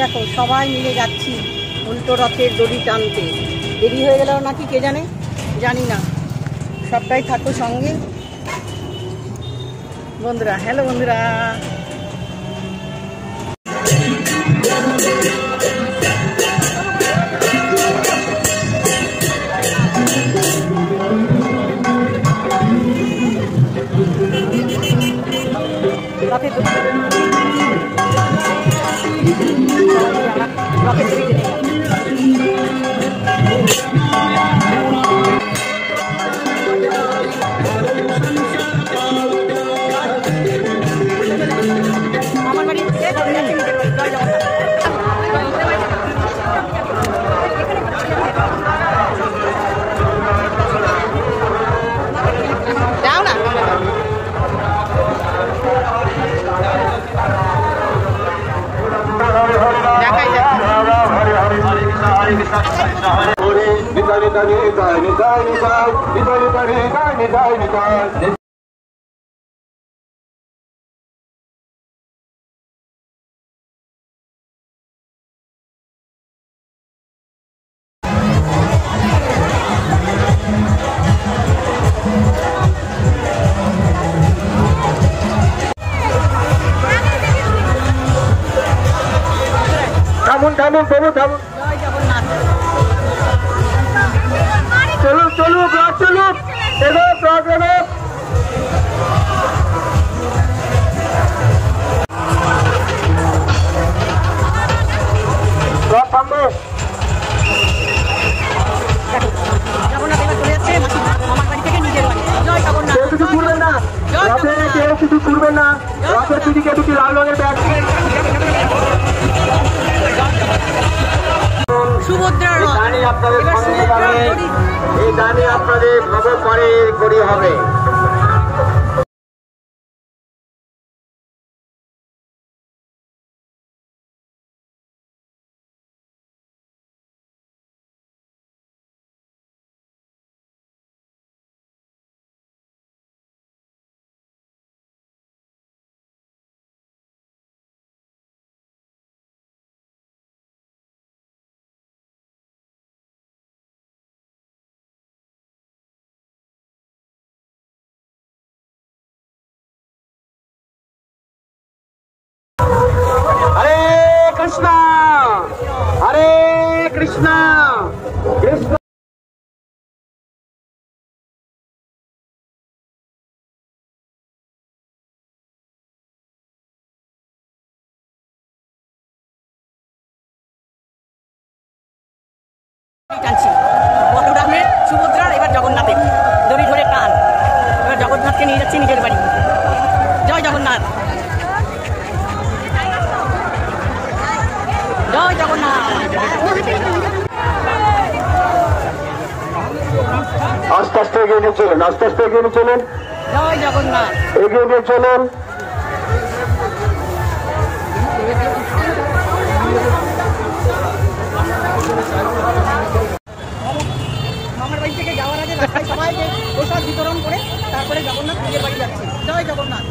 দেখো সবাই মিলে যাচ্ছি উল্টো রথের দড়ি টানতে। দেরি হয়ে গেল নাকি কে জানে, জানি না। সবটাই থাকো সঙ্গে বন্ধুরা। হ্যালো বন্ধুরা, থামুন থামুন প্রভু থামুন। চলুক চলুক রথ চলুক, এগোক রথ এগোক। রথ থামবে। কেউ কিছু করবেন না, রথে কেউ কিছু করবেন না। রথের পিঠিকে দুটি লাল রঙের ব্যাগ। সুভদ্রার রথ, আপনাদের এই গানে আপনাদের ভব পরে করি হবে। কৃষ্ণ হরে কৃষ্ণ কৃষ্ণ টানছি। বলরামের, সুভদ্রার, এবার জগন্নাথের দড়ি ধরে টান। এবার জগন্নাথকে নিয়ে যাচ্ছি নিজের বাড়ি। জয় জগন্নাথ, জয় জগন্নাথ। আস্তে আস্তে এগিয়ে নিয়ে চলুন, আস্তে আস্তে এগিয়ে নিয়ে চলুন। জয় জগন্নাথ, এগিয়ে নিয়ে চলুন। মামার বাড়ি থেকে যাওয়ার আগে রাস্তায় সবাইকে প্রসাদ বিতরণ করে তারপরে জগন্নাথ নিজের বাড়ি যাচ্ছে। জয় জগন্নাথ।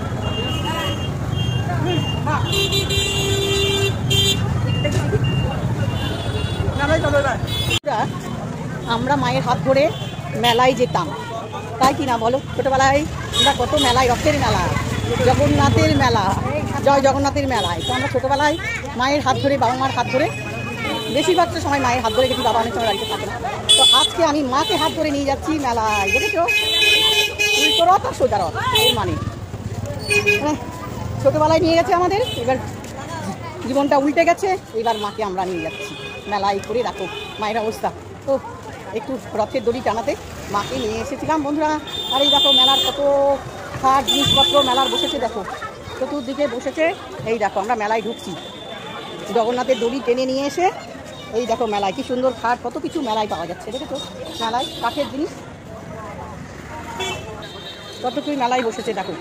আমরা মায়ের হাত ধরে মেলায় যেতাম, তাই কি না বলো? ছোটবেলায় আমরা কত মেলায়, রথের মেলা, জগন্নাথের মেলা, জয় জগন্নাথের মেলায় তো আমরা ছোটবেলায় মায়ের হাত ধরে, বাবা মার হাত ধরে, বেশিরভাগ সময় মায়ের হাত ধরে গেছি, বাবা অনেক সময় বাড়িতে থাকে না। তো আজকে আমি মাকে হাত ধরে নিয়ে যাচ্ছি মেলায়। দেখেছো, উল্টো রথ আর সোজা রথ, এর মানে ছোটবেলায় নিয়ে গেছে আমাদের, এবার জীবনটা উল্টে গেছে, এবার মাকে আমরা নিয়ে যাচ্ছি মেলায় করে। দেখো মায়ের অবস্থা। তো একটু রথের দড়ি টানাতে মাকে নিয়ে এসেছিলাম বন্ধুরা। আর এই দেখো মেলার কত খাট জিনিসপত্র মেলার বসেছে, দেখো চতুর্দিকে বসেছে। এই দেখো আমরা মেলায় ঢুকছি, জগন্নাথের দড়ি টেনে নিয়ে এসে এই দেখো মেলায় কি সুন্দর খাট, কত কিছু মেলায় পাওয়া যাচ্ছে। দেখেছো মেলায় কাঠের জিনিস কত কিছু মেলায় বসেছে। দেখো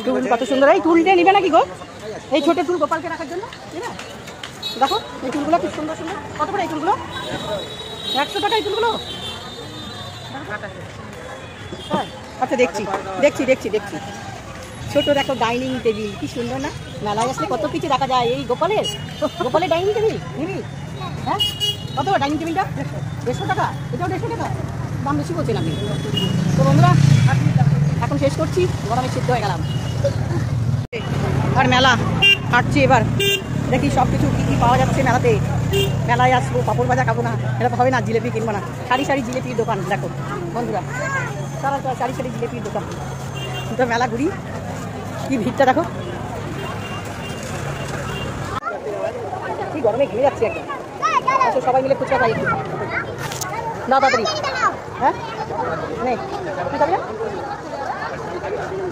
টুল কত সুন্দর। এই টুলটা নিবে নাকি গো? এই ছোট টুল গোপালকে রাখার জন্য দেখো, এই টুলগুলো খুব সুন্দর সুন্দর। কত করে এই টুলগুলো? 100 টাকা এই টুলগুলো। আচ্ছা দেখছি দেখছি দেখছি দেখছি ছোট দেখো ডাইনিং টেবিল, কি সুন্দর না? মেলায় আসলে কত কিছু দেখা যায়। এই গোপালের ডাইনিং টেবিল নিবি? হ্যাঁ, কত ডাইনিং টেবিলটা? 150 টাকা। এটাও 150 টাকা, দাম বেশি বলছেন আপনি। তো বন্ধুরা এখন শেষ করছি, গরমে সিদ্ধ হয়ে গেলাম। আর মেলা হাঁটছি, এবার দেখি সব কিছু কী কী পাওয়া যাচ্ছে মেলাতে। মেলায় আসবো, পাপড় ভাজা খাবো না, এটা তো হবে না, জিলেপি কিনবো না। সারি সারি জিলেপির দোকান দেখো বন্ধুরা, সারা সারি সারি জিলেপির দোকান। তো মেলা ঘুরি, কি ভিড়টা দেখো, কি গরমে ঘিরে যাচ্ছে একদম। আসো সবাই মিলে ফুচকা খাই একটু, না তাড়াতাড়ি। হ্যাঁ নেই, তুই খাবি না?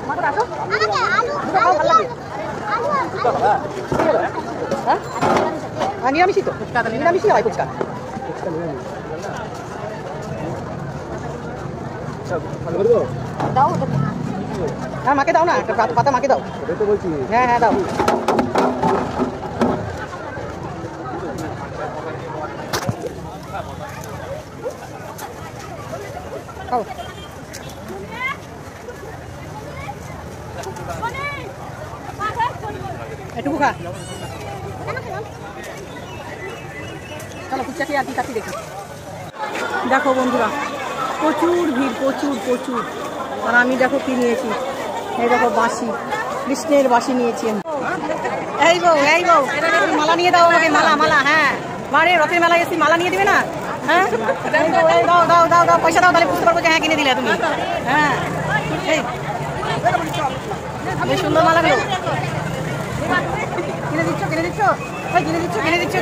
আমার আসো, দুটো খাও, ভালো লাগবে। হ্যাঁ নিরামিষই তো, নিরামিষই হয় ফুচকা। দাও, হ্যাঁ মাকে দাও না, একটা পাতা মাকে দাও। হ্যাঁ হ্যাঁ দাও। খাও, এটুকু খা। চলো ফুচকা খেয়ে আর কি দেখি। দেখো বন্ধুরা প্রচুর ভিড়, প্রচুর প্রচুর। আর আমি দেখো কি নিয়েছি, এই দেখো বাঁশি, কৃষ্ণের বাঁশি নিয়েছি আমি। এই বউ মালা নিয়ে দাও আমাকে, মালা মালা। হ্যাঁ মারে রথের মেলায় এসেছি, মালা নিয়ে দিবে না? হ্যাঁ দাও দাও দাও দাও, পয়সা দাও, তাহলে বুঝতে পারবো যে হ্যাঁ কিনে দিলে তুমি। হ্যাঁ এই বেশ সুন্দর মালাগুলো কিনে দিচ্ছ, কিনে দিচ্ছ, কিনে দিচ্ছ, কিনে দিচ্ছ,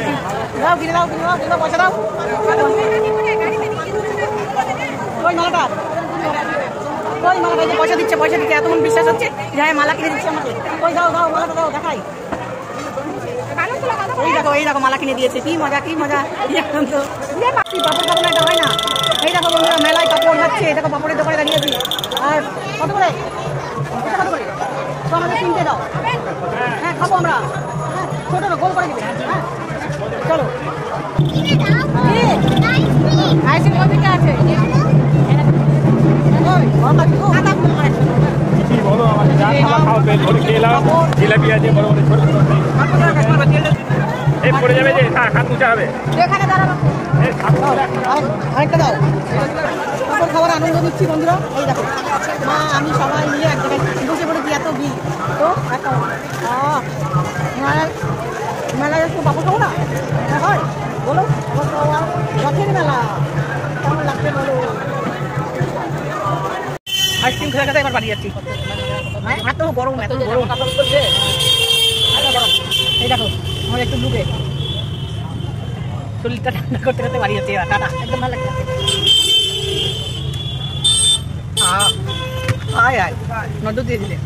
দাও কিনে দাও, কিনে দাও, কিনে দাও, পয়সা দাও। ওই মালাটা, ওই মালাটা, পয়সা দিচ্ছে, পয়সা দিচ্ছে, এত মন বিশ্বাস হচ্ছে যে হ্যাঁ মালা কিনে দিচ্ছে আমাকে। ওই দাও দাও মালাটা দাও, দেখাই। এই দেখো মালা কিনে দিয়েছে, কি মজা, কি মজা। পাপড় খাবো না, এটা হয় না। এই দেখো বন্ধুরা মেলায় পাপড় খাচ্ছে, দেখো পাপড়ের দোকানে দাঁড়িয়েছি। আর কত করে? কত করে? তো আমাদের কিনতে দাও। হ্যাঁ খাবো আমরা, ছোট গোল করে দিবে। হ্যাঁ চলো, আইসক্রিম কত আছে? জিলাপি আছে বড় বড়, ছোট ছোট এই পড়ে যাবে যে হাত মুছা হবে। আরেকটা দাও। পাপড় খাওয়ার আনন্দ নিচ্ছি বন্ধুরা। এই দেখো মা আমি সবাই মিলে এক জায়গায় বসে পড়েছি, এত ভিড়। তো একটা মেলায় একটু পাপড় খাবো না? হয় বলো, রথের মেলা কেমন লাগছে বলো। আইসক্রিম খেয়ে খেতে এবার বাড়ি যাচ্ছি। এত গরম, এত গরম। এই দেখো আমার একটু ডুবে, শরীরটা ঠান্ডা করতে করতে বাড়ি যাচ্ছে। এবার টাটা, একদম ভালো লাগছে। আয় আয় নজর দিয়ে দিলে।